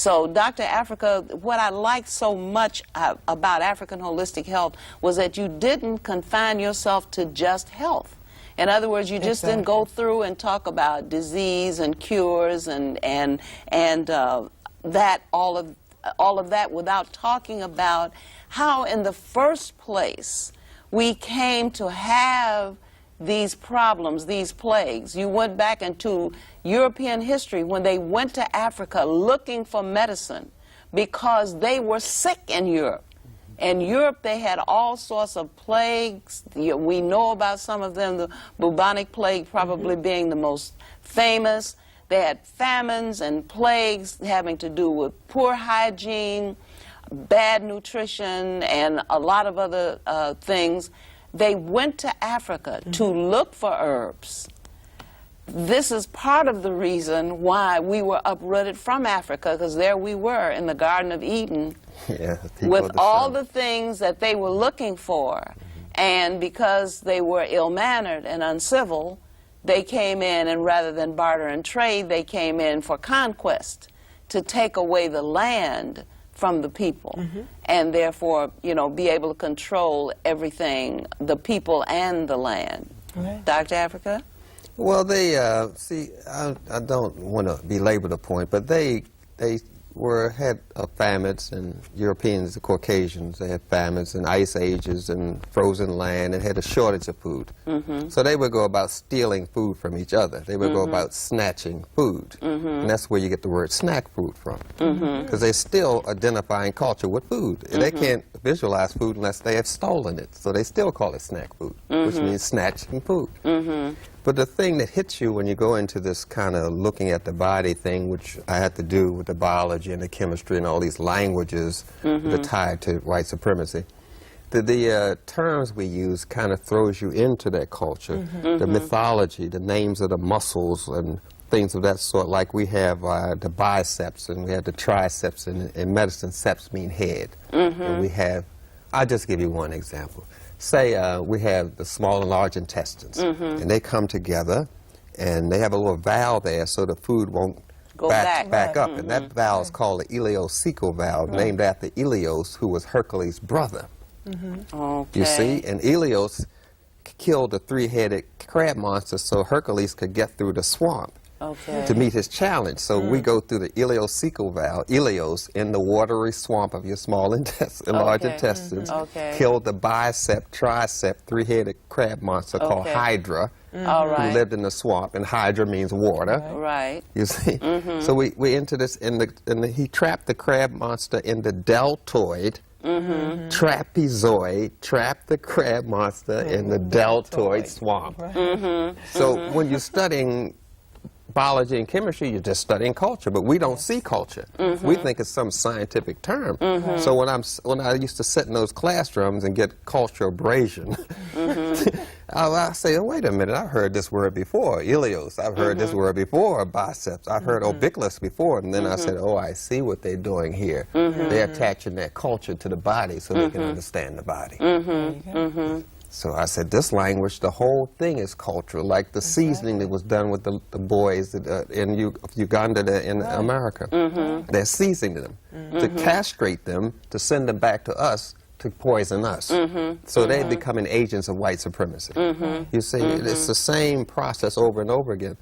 So, Dr. Afrika, what I liked so much about African Holistic Health was that you didn't confine yourself to just health. In other words, you just didn't go through and talk about disease and cures and that all of that without talking about how, in the first place, we came to have these problems, these plagues. You went back into European history when they went to Africa looking for medicine because they were sick in Europe. In Europe, they had all sorts of plagues. We know about some of them, the bubonic plague probably being the most famous. They had famines and plagues having to do with poor hygiene, bad nutrition, and a lot of other things. They went to Africa to look for herbs. This is part of the reason why we were uprooted from Africa, because there we were in the Garden of Eden with all the things that they were looking for. And because they were ill-mannered and uncivil, they came in, and rather than barter and trade, they came in for conquest, to take away the land from the people, and therefore, you know, be able to control everything, the people and the land. Right. Dr. Afrika? Well, they, see, I don't want to belabor the point, but they had famines, and Europeans, the Caucasians, they had famines and ice ages and frozen land and had a shortage of food. So they would go about stealing food from each other. They would go about snatching food. And that's where you get the word snack food from. Because they're still identifying culture with food. They can't visualize food unless they have stolen it. So they still call it snack food, which means snatching food. But the thing that hits you when you go into this kind of looking at the body thing, which I had to do with the biology and the chemistry and all these languages that are tied to white supremacy, the terms we use kind of throws you into that culture. The mythology, the names of the muscles and things of that sort, like we have the biceps and we have the triceps, and in medicine, seps mean head. And we have, I'll just give you one example. Say we have the small and large intestines, and they come together, and they have a little valve there so the food won't back up, and that valve is called the ileocecal valve, named after Ilios, who was Hercules' brother. You see, and Ilios killed the three-headed crab monster so Hercules could get through the swamp. To meet his challenge. So we go through the ileocecal valve, ileos, in the watery swamp of your small intestine, large intestines, killed the bicep, tricep, three-headed crab monster called Hydra, who lived in the swamp, and Hydra means water. You see? So we enter this, he trapped the crab monster in the deltoid, trapezoid, trapped the crab monster in the deltoid swamp. So when you're studying biology and chemistry, you're just studying culture, but we don't see culture. We think it's some scientific term. So when I used to sit in those classrooms and get culture abrasion, I say, oh, wait a minute, I've heard this word before, ileos. I've heard this word before, biceps. I've heard obliquus before. And then I said, oh, I see what they're doing here. They're attaching their culture to the body so they can understand the body. So I said, this language, the whole thing is cultural, like the seasoning that was done with the boys in Uganda, in America. They're seasoning them to castrate them, to send them back to us to poison us. So they're becoming agents of white supremacy. You see, it's the same process over and over again.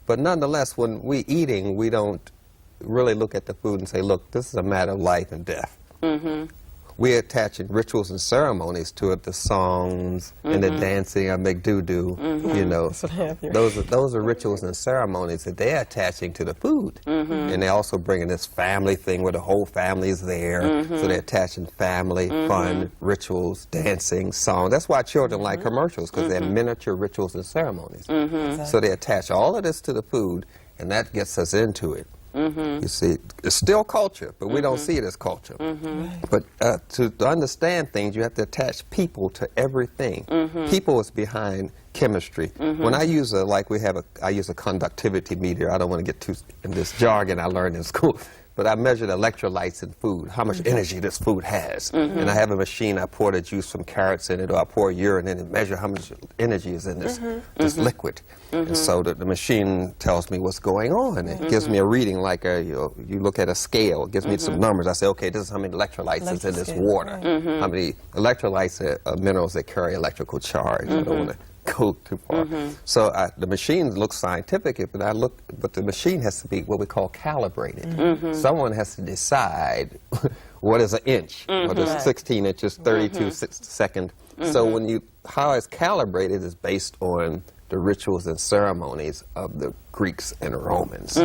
But nonetheless, when we're eating, we don't really look at the food and say, look, this is a matter of life and death. We're attaching rituals and ceremonies to it, the songs and the dancing of McDoo-Doo, you know. Those are rituals and ceremonies that they're attaching to the food. And they're also bringing this family thing where the whole family is there. So they're attaching family, fun, rituals, dancing, song. That's why children like commercials, because they're miniature rituals and ceremonies. So they attach all of this to the food, and that gets us into it. You see, it's still culture, but we don't see it as culture. But to understand things, you have to attach people to everything. People is behind chemistry. When I use I use a conductivity meter. I don't want to get too in this jargon I learned in school. but I measured electrolytes in food, how much energy this food has. And I have a machine, I pour the juice from carrots in it, or I pour urine in it and measure how much energy is in this liquid. And so the machine tells me what's going on. It gives me a reading like you look at a scale, it gives me some numbers. I say, okay, this is how many electrolytes is in this water. How many electrolytes are minerals that carry electrical charge. I don't want to go too far. So the machine looks scientific, but the machine has to be what we call calibrated. Someone has to decide what is an inch, what is 16 inches, 32 seconds. So how it's calibrated is based on the rituals and ceremonies of the Greeks and Romans.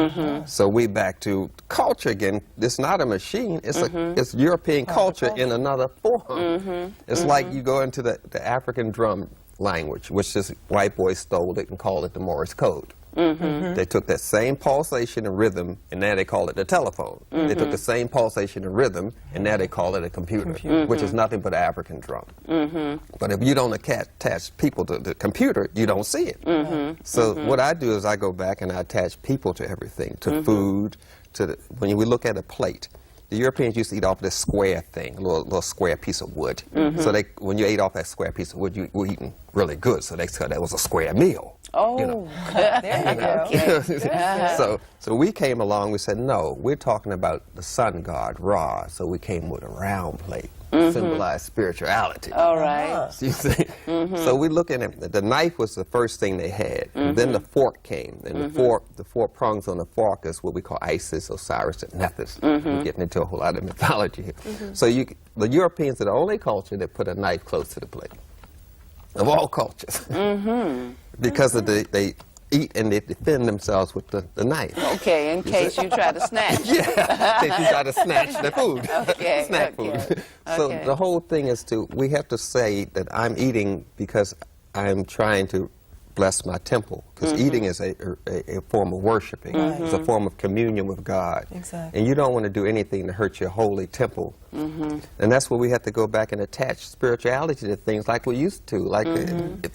So we back to culture again. It's not a machine. It's European culture in another form. It's like you go into the African drum language, which this white boy stole it and called it the Morse code. They took that same pulsation and rhythm, and now they call it the telephone. They took the same pulsation and rhythm, and now they call it a computer, which is nothing but an African drum. But if you don't attach people to the computer, you don't see it. So what I do is I go back and I attach people to everything, to food, when we look at a plate. The Europeans used to eat off this square thing, a little square piece of wood. So when you ate off that square piece of wood, you were eating really good. So they said that was a square meal. Oh, you know. there you go. So we came along, we said, no, we're talking about the sun god, Ra. So we came with a round plate, symbolize spirituality. All right. You see? So we looking at, the knife was the first thing they had, and then the fork came, and the four prongs on the fork is what we call Isis, Osiris, and Nephthys. We're getting into a whole lot of mythology here. So the Europeans are the only culture that put a knife close to the plate, of all cultures. Because they eat and they defend themselves with the knife. Okay, in case you try to snatch. Yeah, in case you try to snatch the food. Okay, Snack food. So the whole thing is we have to say that I'm eating because I'm trying to bless my temple. Because eating is a form of worshiping. It's a form of communion with God. Exactly. And you don't want to do anything to hurt your holy temple. And that's where we have to go back and attach spirituality to things like we used to. Like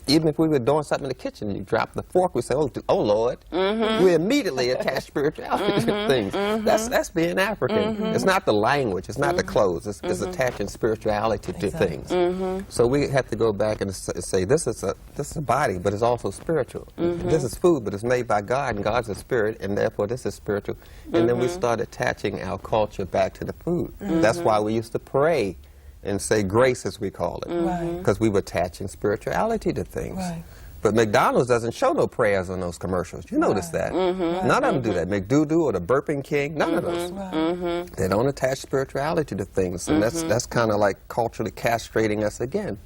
even if we were doing something in the kitchen, you drop the fork, we say, oh Lord. We immediately attach spirituality to things. That's being African. It's not the language, it's not the clothes, it's attaching spirituality to things. So we have to go back and say this is a body, but it's also spiritual. This is food, but it's made by God, and God's a spirit, and therefore this is spiritual. And then we start attaching our culture back to the food. That's why we used to pray and say grace, as we call it, because we were attaching spirituality to things. But McDonald's doesn't show no prayers on those commercials. You notice that. None of them do that. McDoo-Doo or the Burping King, none of those. They don't attach spirituality to things, and that's kind of like culturally castrating us again.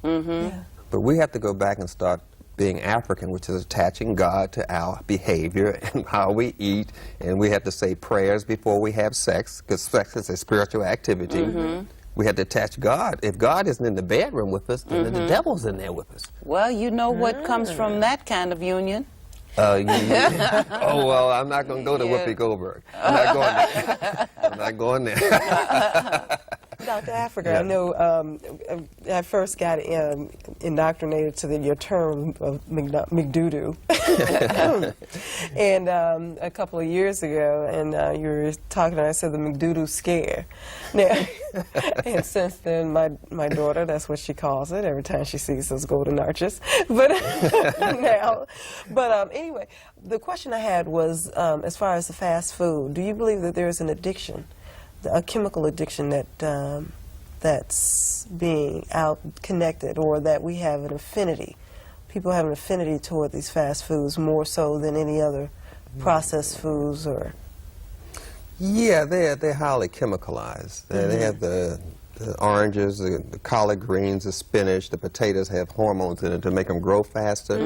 But we have to go back and start being African, which is attaching God to our behavior and how we eat, and we have to say prayers before we have sex, because sex is a spiritual activity. We have to attach God. If God isn't in the bedroom with us, then the devil's in there with us. Well, you know what comes from that kind of union. Oh, well, I'm not going to go to Whoopi Goldberg. I'm not going there. I'm not going there. Dr. Afrika, I know I first got indoctrinated to your term of McDoo-Doo. And a couple of years ago, and you were talking, and I said the McDoo-Doo scare. Now, and since then, my daughter, that's what she calls it every time she sees those golden arches. But anyway, the question I had was, as far as the fast food, do you believe that there is an addiction, a chemical addiction that's being connected, or that we have an affinity? People have an affinity toward these fast foods more so than any other processed foods, or? Yeah, they're highly chemicalized. They have the oranges, the collard greens, the spinach, the potatoes have hormones in it to make them grow faster.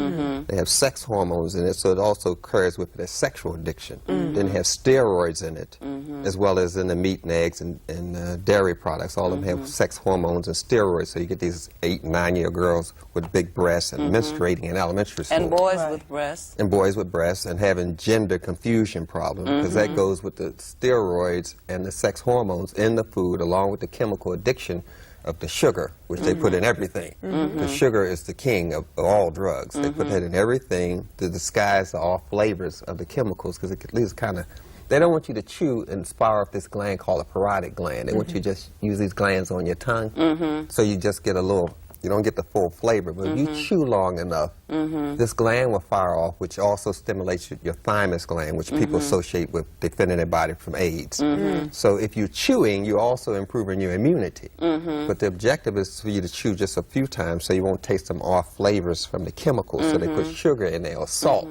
They have sex hormones in it, so it also occurs with a sexual addiction. Then they have steroids in it, as well as in the meat and eggs and dairy products. All of them have sex hormones and steroids, so you get these 8- and 9-year-old girls with big breasts and menstruating in elementary school. And boys with breasts. And boys with breasts, and having gender confusion problems, because that goes with the steroids and the sex hormones in the food, along with the chemical addiction of the sugar, which they put in everything. Because sugar is the king of all drugs. They put that in everything to disguise all flavors of the chemicals, because it leaves kind of They don't want you to chew and spar off this gland called a parotid gland. They want you to just use these glands on your tongue, so you just get a little, you don't get the full flavor. But if you chew long enough, this gland will fire off, which also stimulates your thymus gland, which people associate with defending their body from AIDS. So if you're chewing, you're also improving your immunity. But the objective is for you to chew just a few times so you won't taste some off flavors from the chemicals. So they put sugar in there or salt.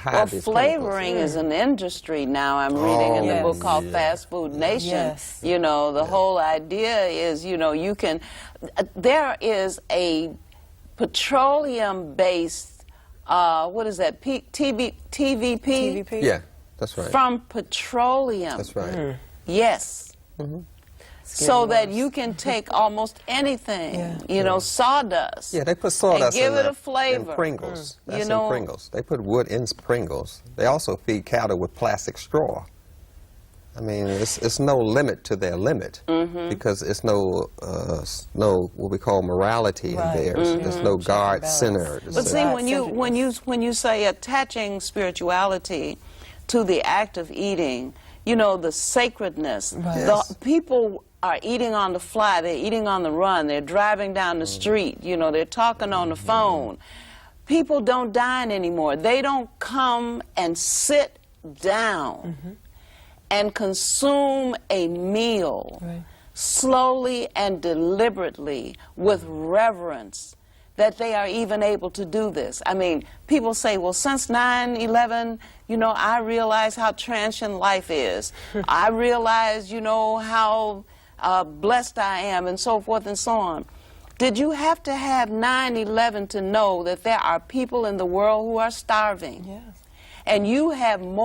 Well, flavoring is an industry now. I'm reading in the book called Fast Food Nation. Yes. You know, the whole idea is, you know, you can, there is a petroleum-based, what is that, TVP? TVP? Yeah, that's right. From petroleum. That's right. Yes. So that you can take almost anything, you know, sawdust. Yeah, they put sawdust and give in it a flavor. in Pringles. That's You know, in Pringles. They put wood in Pringles. They also feed cattle with plastic straw. I mean, it's no limit to their limit because it's no what we call morality in there. There's no God center. But see, when you say attaching spirituality to the act of eating, you know, the sacredness. The people are eating on the fly, they're eating on the run, they're driving down the street, you know, they're talking on the phone. People don't dine anymore. They don't come and sit down and consume a meal slowly and deliberately with reverence, that they are even able to do this. I mean, people say, well, since 9/11, you know, I realize how transient life is. I realize, you know, how blessed I am, and so forth and so on. Did you have to have 9/11 to know that there are people in the world who are starving? Yes. And you have more